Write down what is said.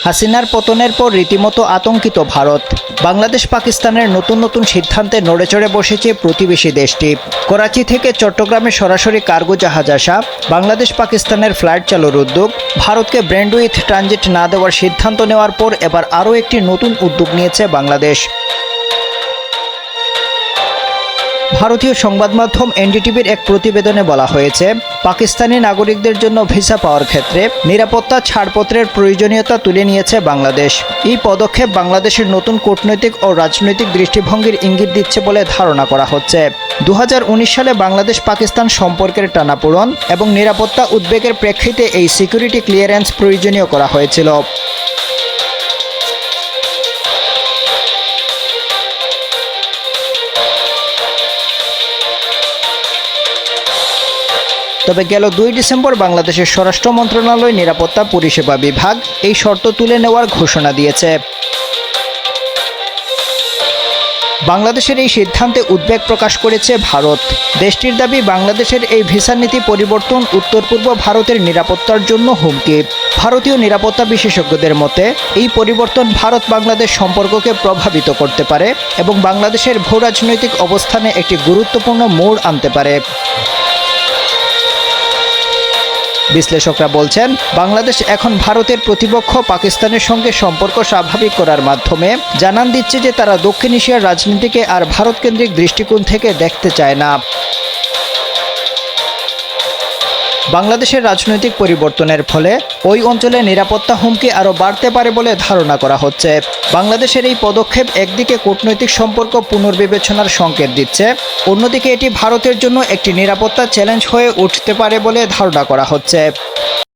হাসিনার পতনের পর রীতিমতো আতঙ্কিত ভারত। বাংলাদেশ পাকিস্তানের নতুন নতুন সিদ্ধান্তে নড়েচড়ে বসেছে প্রতিবেশী দেশটি। করাচি থেকে চট্টগ্রামে সরাসরি কার্গো জাহাজ আসা, বাংলাদেশ পাকিস্তানের ফ্লাইট চালুর উদ্যোগ, ভারতকে ব্র্যান্ড উইথ ট্রানজিট না দেওয়ার সিদ্ধান্ত নেওয়ার পর এবার আরও একটি নতুন উদ্যোগ নিয়েছে বাংলাদেশ। ভারতীয় সংবাদ মাধ্যম এনডিটিভির এক প্রতিবেদনে বলা হয়েছে, পাকিস্তানি নাগরিকদের জন্য ভিসা পাওয়ার ক্ষেত্রে নিরাপত্তা ছাড়পত্রের প্রয়োজনীয়তা তুলে নিয়েছে বাংলাদেশ। এই পদক্ষেপ বাংলাদেশের নতুন কূটনৈতিক ও রাজনৈতিক দৃষ্টিভঙ্গির ইঙ্গিত দিচ্ছে বলে ধারণা করা হচ্ছে। 2019 সালে বাংলাদেশ পাকিস্তান সম্পর্কের টানাপোড়েন এবং নিরাপত্তা উদ্বেগের প্রেক্ষিতে এই সিকিউরিটি ক্লিয়ারেন্স প্রয়োজনীয় করা হয়েছিল। তবে গেল 2 ডিসেম্বর বাংলাদেশের স্বরাষ্ট্র মন্ত্রণালয় নিরাপত্তা পরিষেবা বিভাগ এই শর্ত তুলে নেওয়ার ঘোষণা দিয়েছে। বাংলাদেশের এই সিদ্ধান্তে উদ্বেগ প্রকাশ করেছে ভারত। দেশটির দাবি, বাংলাদেশের এই ভিসা নীতি পরিবর্তন উত্তর পূর্ব ভারতের নিরাপত্তার জন্য হুমকি। ভারতীয় নিরাপত্তা বিশেষজ্ঞদের মতে, এই পরিবর্তন ভারত বাংলাদেশ সম্পর্ককে প্রভাবিত করতে পারে এবং বাংলাদেশের ভূরাজনৈতিক অবস্থানে একটি গুরুত্বপূর্ণ মোড় আনতে পারে। বিশ্লেষকরা বলছেন, বাংলাদেশ এখন ভারতের প্রতিপক্ষ পাকিস্তানের সঙ্গে সম্পর্ক স্বাভাবিক করার মাধ্যমে জানান দিচ্ছে যে তারা দক্ষিণ এশিয়ার রাজনীতিকে আর ভারতকেন্দ্রিক দৃষ্টিকোণ থেকে দেখতে চায় না। বাংলাদেশের রাজনৈতিক পরিবর্তনের ফলে ওই অঞ্চলে নিরাপত্তা হুমকি আরও বাড়তে পারে বলে ধারণা করা হচ্ছে। বাংলাদেশের এই পদক্ষেপ একদিকে কূটনৈতিক সম্পর্ক পুনর্বিবেচনার সংকেত দিচ্ছে, অন্যদিকে এটি ভারতের জন্য একটি নিরাপত্তা চ্যালেঞ্জ হয়ে উঠতে পারে বলে ধারণা করা হচ্ছে।